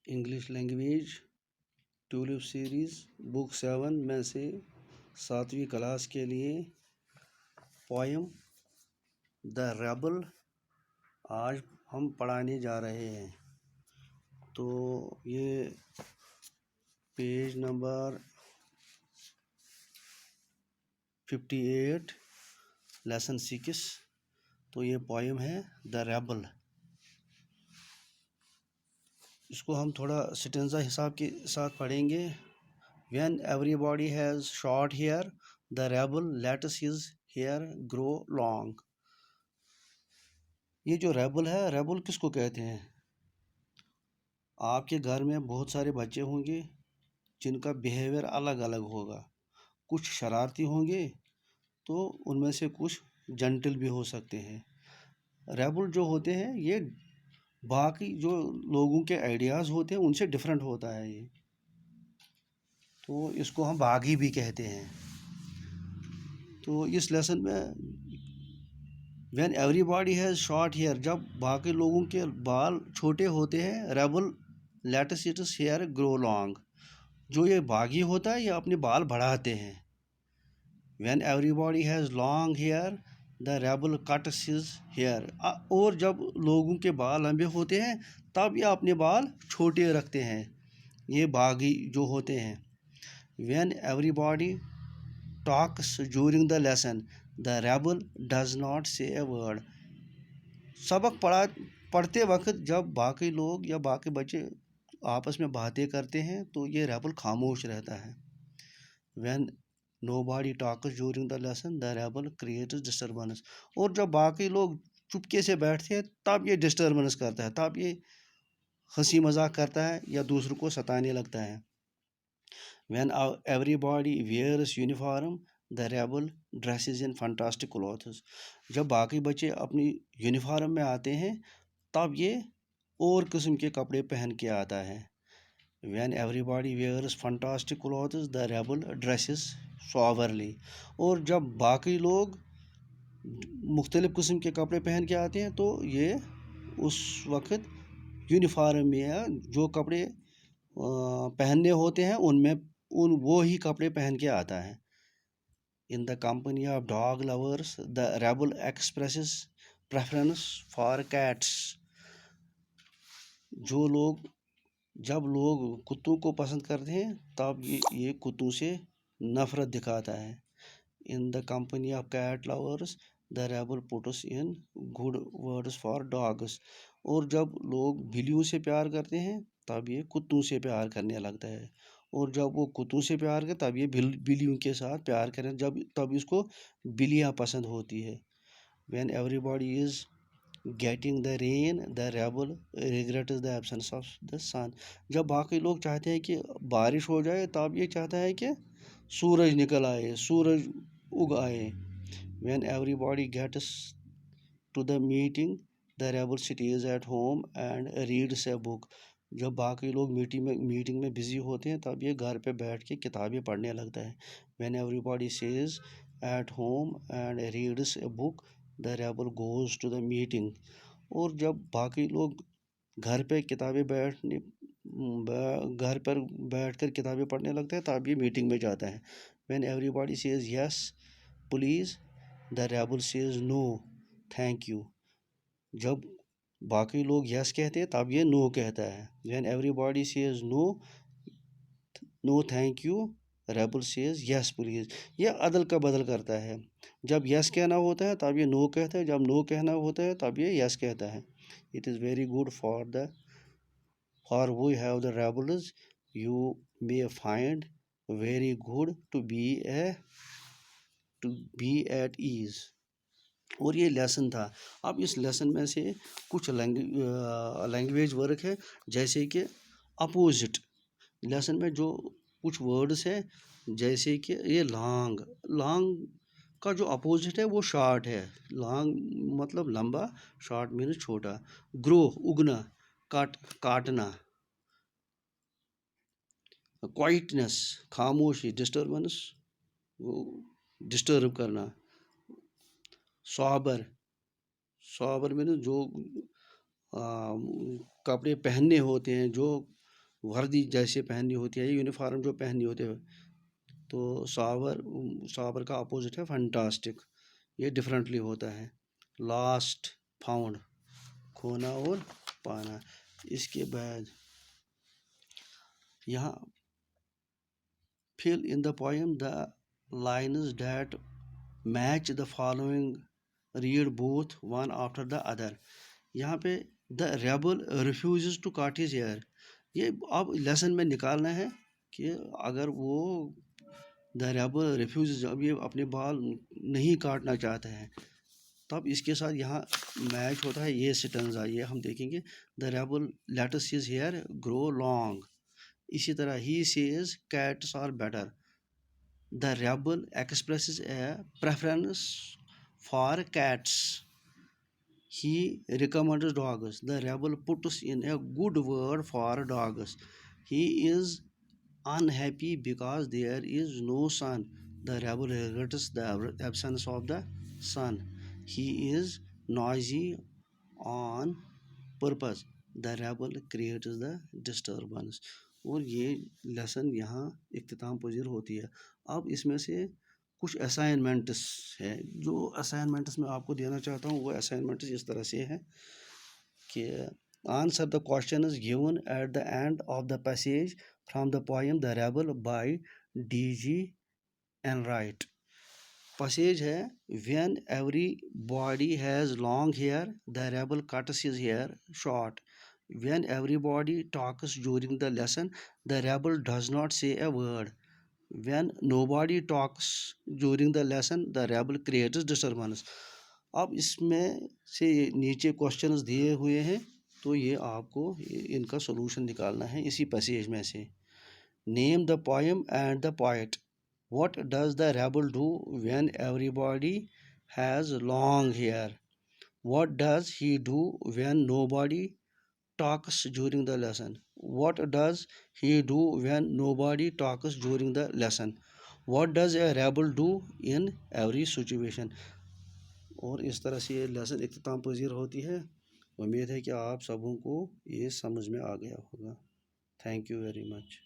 English language tulip series book 7 में से 7वीं class के लिए पोयम द रेबल आज हम पढ़ाने जा रहे हैं। तो ये पेज नंबर 58 लेसन 6। तो ये पोयम है द रेबल। इसको हम थोड़ा स्टेंजा हिसाब के साथ पढ़ेंगे। When everybody has short hair, the rebel lets his hair grow long. ये जो रेबल है, रेबल किसको कहते हैं? आपके घर में बहुत सारे बच्चे होंगे जिनका बिहेवियर अलग अलग होगा। कुछ शरारती होंगे तो उनमें से कुछ जेंटल भी हो सकते हैं। रेबल जो होते हैं ये बाकी जो लोगों के आइडियाज़ होते हैं उनसे डिफरेंट होता है ये, तो इसको हम बागी भी कहते हैं। तो इस लेसन में When everybody has short hair, जब बाकी लोगों के बाल छोटे होते हैं, rebel lets its hair grow long. जो ये बागी होता है ये अपने बाल बढ़ाते हैं। When everybody has long hair, the rebel cuts his hair. और जब लोगों के बाल लंबे होते हैं तब ये अपने बाल छोटे रखते हैं, ये बागी जो होते हैं। When everybody talks during the lesson, the rebel does not say a word. सबक पढ़ते वक्त जब बाकी लोग या बाकी बच्चे आपस में बातें करते हैं तो ये रेबल खामोश रहता है। When nobody talks during the lesson, the rebel creates disturbance. और जब बाकी लोग चुपके से बैठते हैं तब ये डिस्टर्बेंस करता है, तब ये हंसी मजाक करता है या दूसरों को सताने लगता है। When everybody wears uniform, the rebel dresses in fantastic clothes. जब बाकी बच्चे अपनी यूनिफॉर्म में आते हैं तब ये और किस्म के कपड़े पहन के आता है। When everybody wears fantastic clothes, the rebel dresses soberly. और जब बाकी लोग मुख्तलिफ किस्म के कपड़े पहन के आते हैं तो ये उस वक्त यूनिफॉर्म में जो कपड़े पहनने होते हैं उनमें वो ही कपड़े पहन के आता है। In the company of dog lovers, the rebel expresses preference for cats. जब लोग कुत्तों को पसंद करते हैं तब ये कुत्तों से नफरत दिखाता है। In the company of cat lovers, the rebel puts in good words for dogs. और जब लोग बिल्लियों से प्यार करते हैं तब ये कुत्तों से प्यार करने लगता है, और जब वो कुत्तों से प्यार करे तब ये बिल्लियों के साथ प्यार करें, तब इसको बिल्लियाँ पसंद होती है। When everybody is getting the rain, the rebel regrets the absence of the sun. जब बाकी लोग चाहते हैं कि बारिश हो जाए तब ये चाहता है कि सूरज निकल आए, सूरज उग आए। When everybody gets to the meeting, the rebel stays at home and reads a book. जब बाकी लोग मीटिंग में बिजी होते हैं तब ये घर पे बैठ के किताबें पढ़ने लगता है। When everybody stays at home and reads a book, the rebel goes to the meeting. और जब बाकी लोग घर पर बैठकर किताबें पढ़ने लगते हैं तब ये मीटिंग में जाता है। When everybody says yes please, the rebel says no thank you. जब बाकी लोग यस कहते हैं तब ये नो कहता है। When everybody says no thank you, rebel says yes please. ये अदल का बदल करता है। जब यस कहना होता है तब ये नो कहता है, जब नो कहना होता है तब ये यस कहता है। It is very good for we have the rebels you may find very good to be at ease. और ये लेसन था। अब इस लेसन में से कुछ लैंग्वेज वर्क है, जैसे कि अपोजिट। लेसन में जो कुछ वर्ड्स है, जैसे कि ये लॉन्ग का जो अपोजिट है वो शॉर्ट है। लॉन्ग मतलब लंबा, शॉर्ट मीन्स छोटा। ग्रो उगना, काटना। क्वाइटनेस खामोशी, डिस्टर्बेंस डिस्टर्ब करना। सॉबर में जो कपड़े पहनने होते हैं, जो वर्दी जैसे पहननी होती है, यूनिफॉर्म जो पहननी होती है, तो साबर का अपोजिट है फंटास्टिक, ये डिफरेंटली होता है। लास्ट, फाउंड, खोना और पाना। इसके बाद यहाँ fill in the poem the lines that match the following, read both one after the other। यहाँ पे the rebel refuses to cut his hair, ये अब लेसन में निकालना है कि अगर वो द रेबल रिफ्यूज, जब ये अपने बाल नहीं काटना चाहते हैं, तब इसके साथ यहाँ मैच होता है ये स्टेंजा, ये हम देखेंगे। The rebel lets his hair grow long. इसी तरह ही says cats are better. The rebel expresses a preference for cats. He recommends dogs. The rebel puts in a good word for dogs. He is unhappy because there is no sun. The rebel regrets the absence of the sun. He is noisy on purpose. The rebel creates the disturbance। और ये lesson यहाँ इख्तिताम पजीर होती है। अब इसमें से कुछ assignments है, जो असाइनमेंट्स मैं आपको देना चाहता हूँ, वो असाइनमेंट्स इस तरह से है कि answer the question is given at the end of the passage from the poem the rebel by D.G. Enright। Passage है, when everybody has long hair the rebel cuts his hair short. When everybody talks during the lesson the rebel does not say a word. When nobody talks during the lesson, the rebel creates disturbance। अब इसमें से नीचे questions दिए हुए हैं, तो ये आपको इनका सॉल्यूशन निकालना है इसी पैसेज में से। Name the poem and the poet. What does the rebel do when everybody has long hair? What does he do when nobody talks during the lesson? What does he do when nobody talks during the lesson? What does a rebel do in every situation? और इस तरह से ये lesson इख्तिताम पजीर होती है। उम्मीद है कि आप सबों को ये समझ में आ गया होगा। Thank you very much.